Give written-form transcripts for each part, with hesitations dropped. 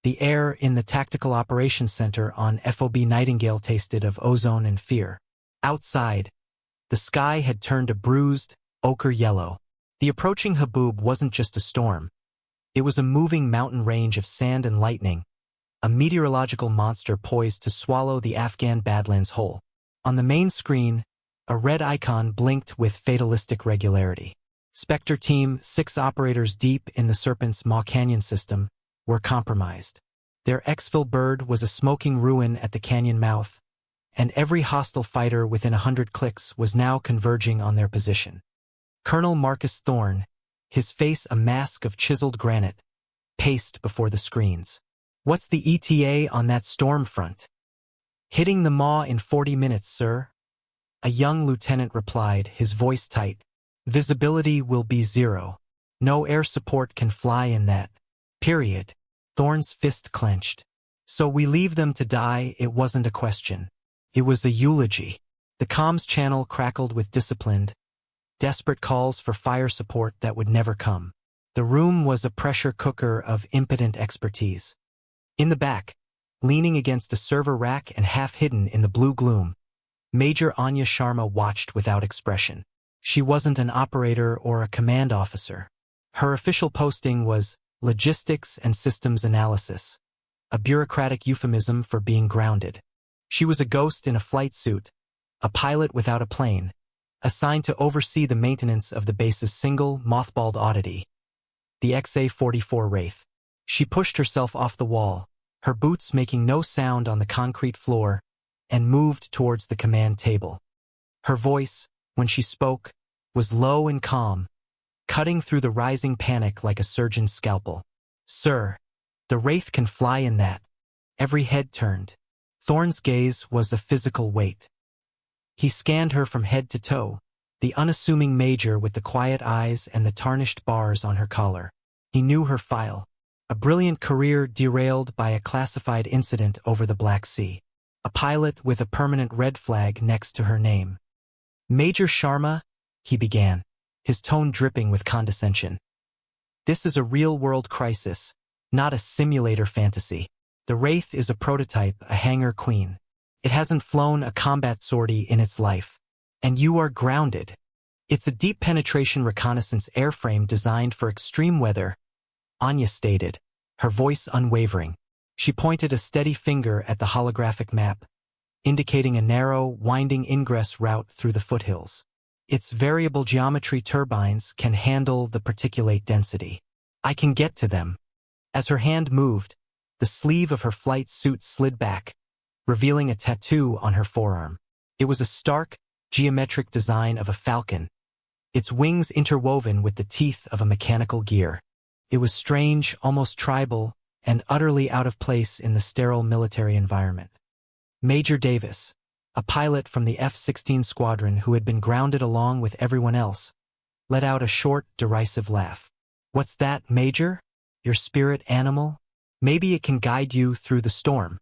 The air in the Tactical Operations Center on FOB Nightingale tasted of ozone and fear. Outside, the sky had turned a bruised, ochre yellow. The approaching Haboob wasn't just a storm. It was a moving mountain range of sand and lightning, a meteorological monster poised to swallow the Afghan Badlands whole. On the main screen, a red icon blinked with fatalistic regularity. Spectre Team, 6 operators deep in the Serpent's Maw Canyon system, were compromised. Their exfil bird was a smoking ruin at the canyon mouth, and every hostile fighter within 100 clicks was now converging on their position. Colonel Marcus Thorne, his face a mask of chiseled granite, paced before the screens. "What's the ETA on that storm front?" "Hitting the Maw in 40 minutes, sir." A young lieutenant replied, his voice tight. "Visibility will be 0. No air support can fly in that. Period." Thorne's fist clenched. "So we leave them to die?" It wasn't a question. It was a eulogy. The comms channel crackled with disciplined, desperate calls for fire support that would never come. The room was a pressure cooker of impotent expertise. In the back, leaning against a server rack and half hidden in the blue gloom, Major Anya Sharma watched without expression. She wasn't an operator or a command officer. Her official posting was Logistics and Systems Analysis, a bureaucratic euphemism for being grounded. She was a ghost in a flight suit, a pilot without a plane, assigned to oversee the maintenance of the base's single, mothballed oddity, the XA-44 Wraith. She pushed herself off the wall, her boots making no sound on the concrete floor, and moved towards the command table. Her voice, when she spoke, was low and calm, cutting through the rising panic like a surgeon's scalpel. "Sir, the Wraith can fly in that." Every head turned. Thorne's gaze was a physical weight. He scanned her from head to toe, the unassuming major with the quiet eyes and the tarnished bars on her collar. He knew her file. A brilliant career derailed by a classified incident over the Black Sea. A pilot with a permanent red flag next to her name. "Major Sharma," he began, his tone dripping with condescension. "This is a real-world crisis, not a simulator fantasy. The Wraith is a prototype, a hangar queen. It hasn't flown a combat sortie in its life. And you are grounded. It's a deep penetration reconnaissance airframe designed for extreme weather," Anya stated, her voice unwavering. She pointed a steady finger at the holographic map, indicating a narrow, winding ingress route through the foothills. "Its variable geometry turbines can handle the particulate density. I can get to them." As her hand moved, the sleeve of her flight suit slid back, revealing a tattoo on her forearm. It was a stark, geometric design of a falcon, its wings interwoven with the teeth of a mechanical gear. It was strange, almost tribal, and utterly out of place in the sterile military environment. Major Davis, a pilot from the F-16 squadron who had been grounded along with everyone else, let out a short, derisive laugh. "What's that, Major? Your spirit animal? Maybe it can guide you through the storm."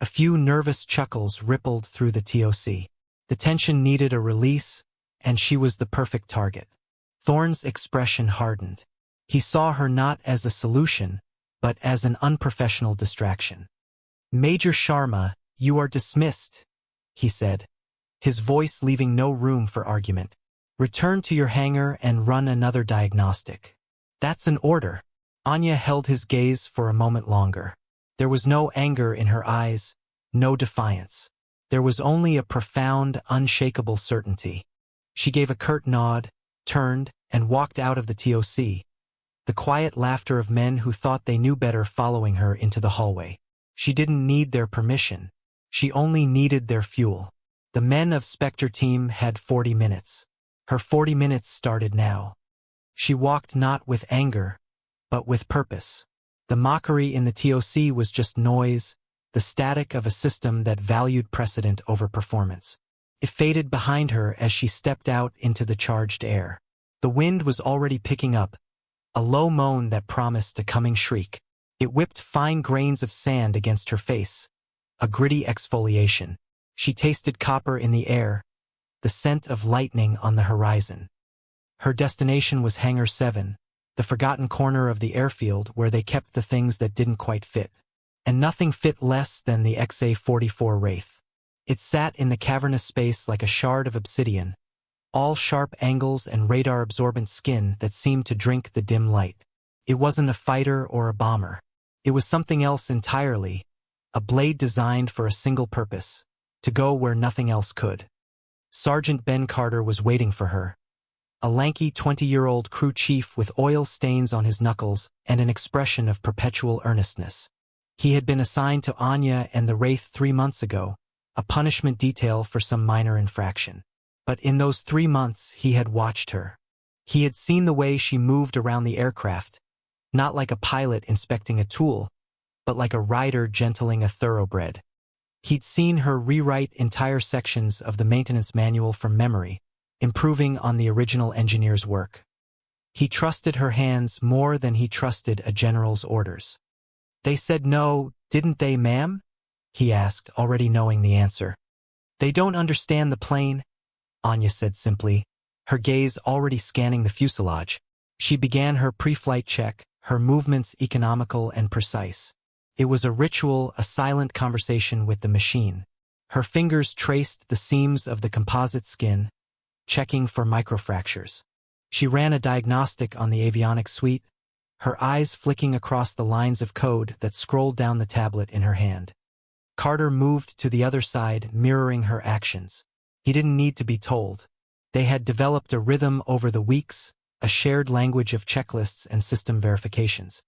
A few nervous chuckles rippled through the TOC. The tension needed a release, and she was the perfect target. Thorne's expression hardened. He saw her not as a solution, but as an unprofessional distraction. "Major Sharma, you are dismissed," he said, his voice leaving no room for argument. "Return to your hangar and run another diagnostic." "That's an order." Anya held his gaze for a moment longer. There was no anger in her eyes, no defiance. There was only a profound, unshakable certainty. She gave a curt nod, turned, and walked out of the TOC, the quiet laughter of men who thought they knew better following her into the hallway. She didn't need their permission. She only needed their fuel. The men of Spectre Team had 40 minutes. Her 40 minutes started now. She walked not with anger, but with purpose. The mockery in the TOC was just noise, the static of a system that valued precedent over performance. It faded behind her as she stepped out into the charged air. The wind was already picking up, a low moan that promised a coming shriek. It whipped fine grains of sand against her face, a gritty exfoliation. She tasted copper in the air, the scent of lightning on the horizon. Her destination was Hangar 7, the forgotten corner of the airfield where they kept the things that didn't quite fit. and nothing fit less than the XA-44 Wraith. It sat in the cavernous space like a shard of obsidian, all sharp angles and radar-absorbent skin that seemed to drink the dim light. It wasn't a fighter or a bomber. It was something else entirely, a blade designed for a single purpose, to go where nothing else could. Sergeant Ben Carter was waiting for her, a lanky 20-year-old crew chief with oil stains on his knuckles and an expression of perpetual earnestness. He had been assigned to Anya and the Wraith 3 months ago, a punishment detail for some minor infraction. But in those 3 months he had watched her. He had seen the way she moved around the aircraft, not like a pilot inspecting a tool, but like a rider gentling a thoroughbred. He'd seen her rewrite entire sections of the maintenance manual from memory, improving on the original engineer's work. He trusted her hands more than he trusted a general's orders. "They said no, didn't they, ma'am?" he asked, already knowing the answer. "They don't understand the plane," Anya said simply, her gaze already scanning the fuselage. She began her pre-flight check, her movements economical and precise. It was a ritual, a silent conversation with the machine. Her fingers traced the seams of the composite skin, checking for microfractures. She ran a diagnostic on the avionics suite, her eyes flicking across the lines of code that scrolled down the tablet in her hand. Carter moved to the other side, mirroring her actions. He didn't need to be told. They had developed a rhythm over the weeks, a shared language of checklists and system verifications.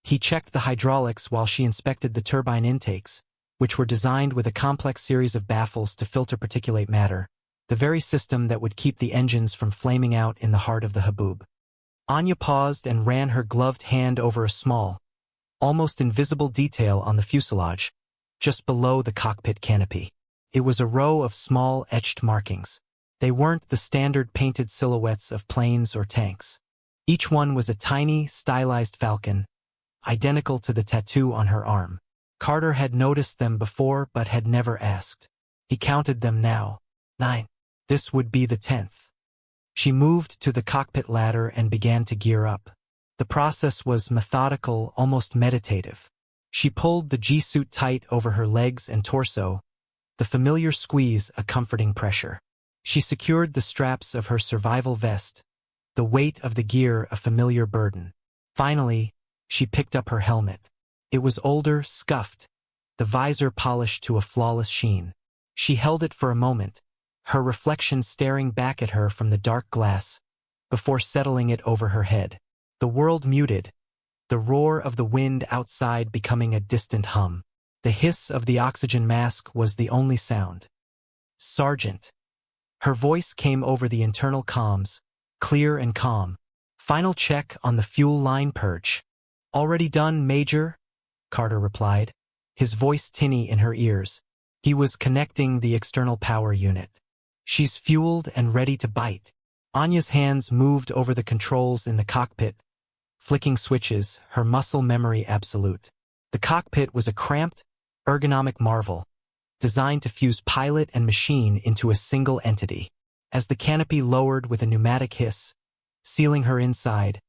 He checked the hydraulics while she inspected the turbine intakes, which were designed with a complex series of baffles to filter particulate matter, the very system that would keep the engines from flaming out in the heart of the Haboob. Anya paused and ran her gloved hand over a small, almost invisible detail on the fuselage, just below the cockpit canopy. It was a row of small etched markings. They weren't the standard painted silhouettes of planes or tanks. Each one was a tiny, stylized falcon, identical to the tattoo on her arm. Carter had noticed them before but had never asked. He counted them now. 9. This would be the 10th. She moved to the cockpit ladder and began to gear up. The process was methodical, almost meditative. She pulled the G-suit tight over her legs and torso, the familiar squeeze a comforting pressure. She secured the straps of her survival vest, the weight of the gear a familiar burden. Finally, she picked up her helmet. It was older, scuffed, the visor polished to a flawless sheen. She held it for a moment, her reflection staring back at her from the dark glass, before settling it over her head. The world muted, the roar of the wind outside becoming a distant hum. The hiss of the oxygen mask was the only sound. "Sergeant." Her voice came over the internal comms, clear and calm. "Final check on the fuel line purge." "Already done, Major," Carter replied, his voice tinny in her ears. He was connecting the external power unit. "She's fueled and ready to bite." Anya's hands moved over the controls in the cockpit, flicking switches, her muscle memory absolute. The cockpit was a cramped, ergonomic marvel, designed to fuse pilot and machine into a single entity. As the canopy lowered with a pneumatic hiss, sealing her inside,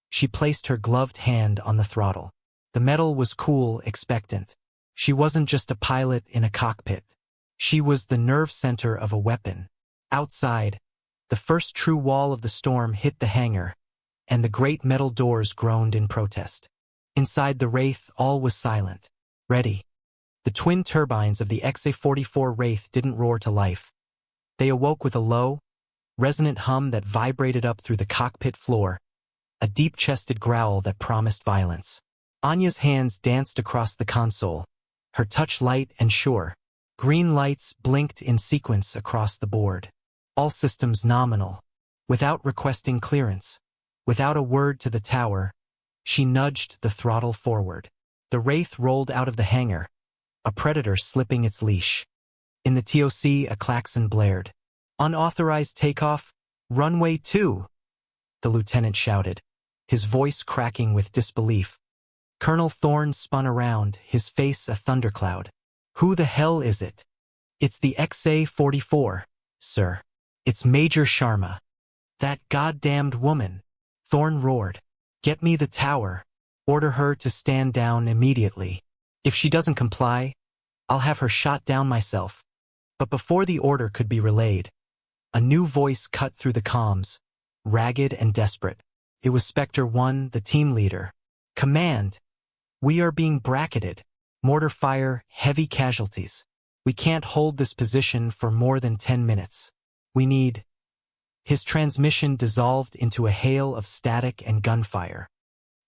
she placed her gloved hand on the throttle. The metal was cool, expectant. She wasn't just a pilot in a cockpit. She was the nerve center of a weapon. Outside, the first true wall of the storm hit the hangar, and the great metal doors groaned in protest. Inside the Wraith, all was silent. Ready. The twin turbines of the XA-44 Wraith didn't roar to life. They awoke with a low, resonant hum that vibrated up through the cockpit floor, a deep-chested growl that promised violence. Anya's hands danced across the console, her touch light and sure. Green lights blinked in sequence across the board. All systems nominal. Without requesting clearance, without a word to the tower, she nudged the throttle forward. The Wraith rolled out of the hangar, a predator slipping its leash. In the TOC, a klaxon blared. "Unauthorized takeoff, runway 2, the lieutenant shouted, his voice cracking with disbelief. Colonel Thorne spun around, his face a thundercloud. "Who the hell is it?" "It's the XA-44, sir. It's Major Sharma." "That goddamned woman," Thorne roared. "Get me the tower. Order her to stand down immediately." If she doesn't comply, I'll have her shot down myself. But before the order could be relayed, a new voice cut through the comms, ragged and desperate. It was Spectre 1, the team leader. Command, we are being bracketed. Mortar fire, heavy casualties. We can't hold this position for more than 10 minutes. We need... His transmission dissolved into a hail of static and gunfire.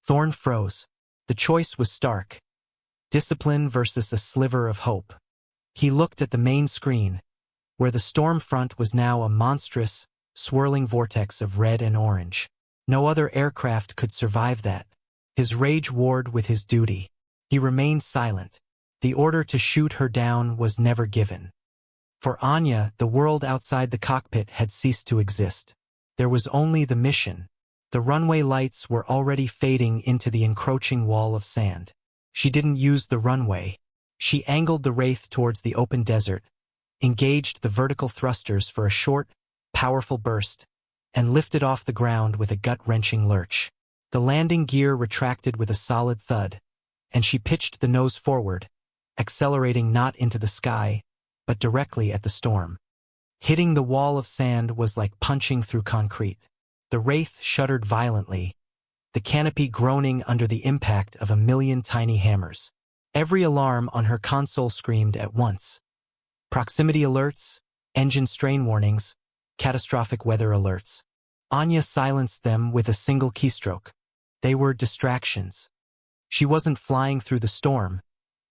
Thorne froze. The choice was stark. Discipline versus a sliver of hope. He looked at the main screen, where the storm front was now a monstrous, swirling vortex of red and orange. No other aircraft could survive that. His rage warred with his duty. He remained silent. The order to shoot her down was never given. For Anya, the world outside the cockpit had ceased to exist. There was only the mission. The runway lights were already fading into the encroaching wall of sand. She didn't use the runway. She angled the Wraith towards the open desert, engaged the vertical thrusters for a short, powerful burst, and lifted off the ground with a gut-wrenching lurch. The landing gear retracted with a solid thud, and she pitched the nose forward, accelerating not into the sky, but directly at the storm. Hitting the wall of sand was like punching through concrete. The Wraith shuddered violently, the canopy groaning under the impact of a million tiny hammers. Every alarm on her console screamed at once. Proximity alerts, engine strain warnings, catastrophic weather alerts. Anya silenced them with a single keystroke. They were distractions. She wasn't flying through the storm.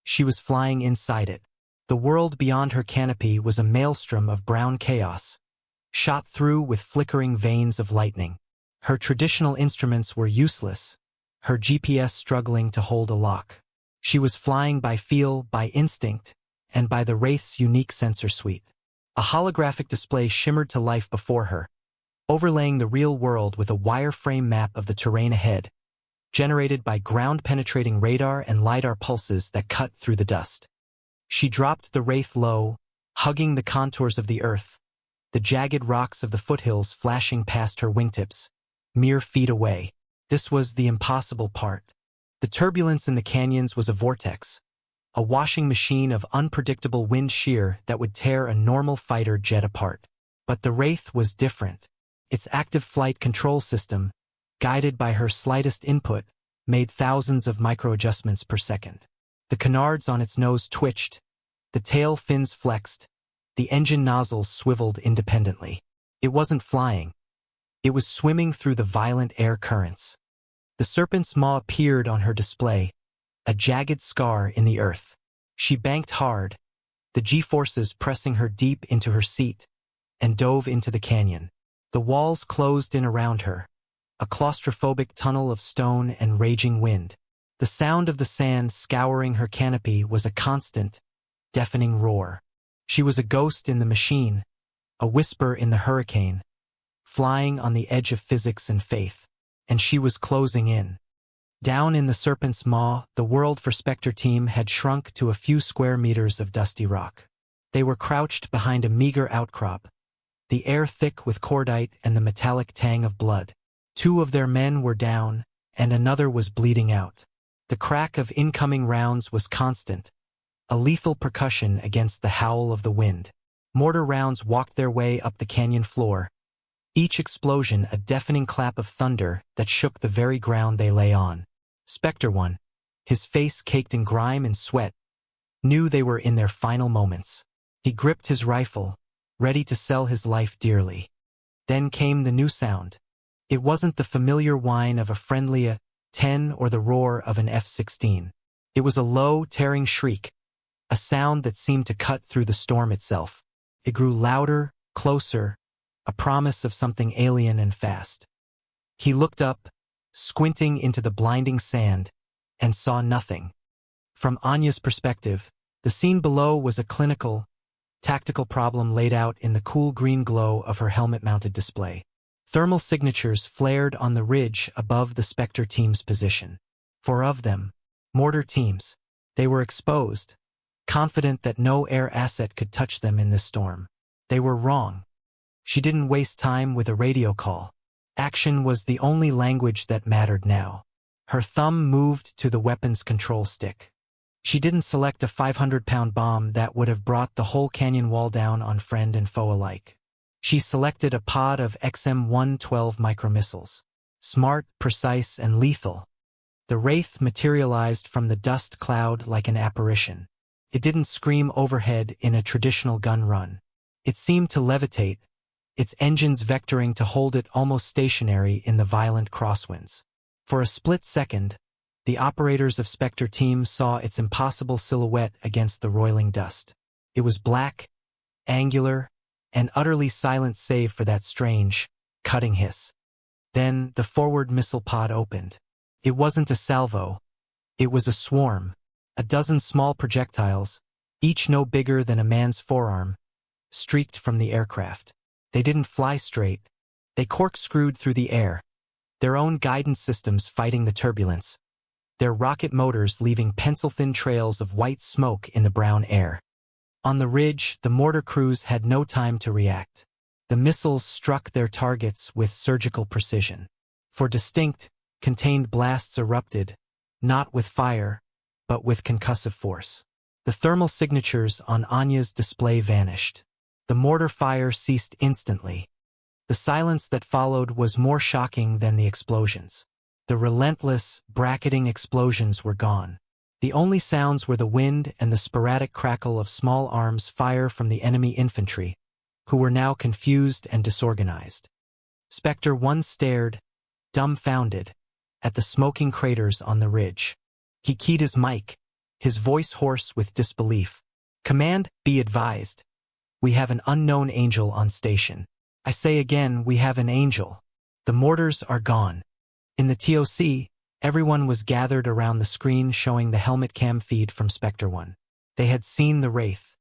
She was flying inside it. The world beyond her canopy was a maelstrom of brown chaos, shot through with flickering veins of lightning. Her traditional instruments were useless, her GPS struggling to hold a lock. She was flying by feel, by instinct, and by the Wraith's unique sensor suite. A holographic display shimmered to life before her, overlaying the real world with a wireframe map of the terrain ahead, generated by ground-penetrating radar and lidar pulses that cut through the dust. She dropped the Wraith low, hugging the contours of the earth, the jagged rocks of the foothills flashing past her wingtips, mere feet away. This was the impossible part. The turbulence in the canyons was a vortex, a washing machine of unpredictable wind shear that would tear a normal fighter jet apart. But the Wraith was different. Its active flight control system, guided by her slightest input, made thousands of micro-adjustments per second. The canards on its nose twitched, the tail fins flexed, the engine nozzles swiveled independently. It wasn't flying. It was swimming through the violent air currents. The serpent's maw appeared on her display, a jagged scar in the earth. She banked hard, the G-forces pressing her deep into her seat, and dove into the canyon. The walls closed in around her, a claustrophobic tunnel of stone and raging wind. The sound of the sand scouring her canopy was a constant, deafening roar. She was a ghost in the machine, a whisper in the hurricane, flying on the edge of physics and faith. And she was closing in. Down in the serpent's maw, the world for Spectre team had shrunk to a few square meters of dusty rock. They were crouched behind a meager outcrop, the air thick with cordite and the metallic tang of blood. 2 of their men were down, and another was bleeding out. The crack of incoming rounds was constant, a lethal percussion against the howl of the wind. Mortar rounds walked their way up the canyon floor, each explosion a deafening clap of thunder that shook the very ground they lay on. Spectre 1, his face caked in grime and sweat, knew they were in their final moments. He gripped his rifle, ready to sell his life dearly. Then came the new sound. It wasn't the familiar whine of a friendly A-10 or the roar of an F-16. It was a low, tearing shriek, a sound that seemed to cut through the storm itself. It grew louder, closer, a promise of something alien and fast. He looked up, squinting into the blinding sand, and saw nothing. From Anya's perspective, the scene below was a clinical, tactical problem laid out in the cool green glow of her helmet-mounted display. Thermal signatures flared on the ridge above the Spectre team's position. 4 of them, mortar teams. They were exposed, confident that no air asset could touch them in this storm. They were wrong. She didn't waste time with a radio call. Action was the only language that mattered now. Her thumb moved to the weapon's control stick. She didn't select a 500-pound bomb that would have brought the whole canyon wall down on friend and foe alike. She selected a pod of XM-112 micromissiles. Smart, precise, and lethal. The Wraith materialized from the dust cloud like an apparition. It didn't scream overhead in a traditional gun run. It seemed to levitate, its engines vectoring to hold it almost stationary in the violent crosswinds. For a split second, the operators of Spectre team saw its impossible silhouette against the roiling dust. It was black, angular, and utterly silent save for that strange, cutting hiss. Then the forward missile pod opened. It wasn't a salvo. It was a swarm. A dozen small projectiles, each no bigger than a man's forearm, streaked from the aircraft. They didn't fly straight. They corkscrewed through the air, their own guidance systems fighting the turbulence, their rocket motors leaving pencil-thin trails of white smoke in the brown air. On the ridge, the mortar crews had no time to react. The missiles struck their targets with surgical precision. For distinct, contained blasts erupted, not with fire, but with concussive force. The thermal signatures on Anya's display vanished. The mortar fire ceased instantly. The silence that followed was more shocking than the explosions. The relentless, bracketing explosions were gone. The only sounds were the wind and the sporadic crackle of small arms fire from the enemy infantry, who were now confused and disorganized. Spectre 1 stared, dumbfounded, at the smoking craters on the ridge. He keyed his mic, his voice hoarse with disbelief. "Command, be advised. We have an unknown angel on station. I say again, we have an angel. The mortars are gone." In the TOC, everyone was gathered around the screen showing the helmet cam feed from Spectre 1. They had seen the Wraith.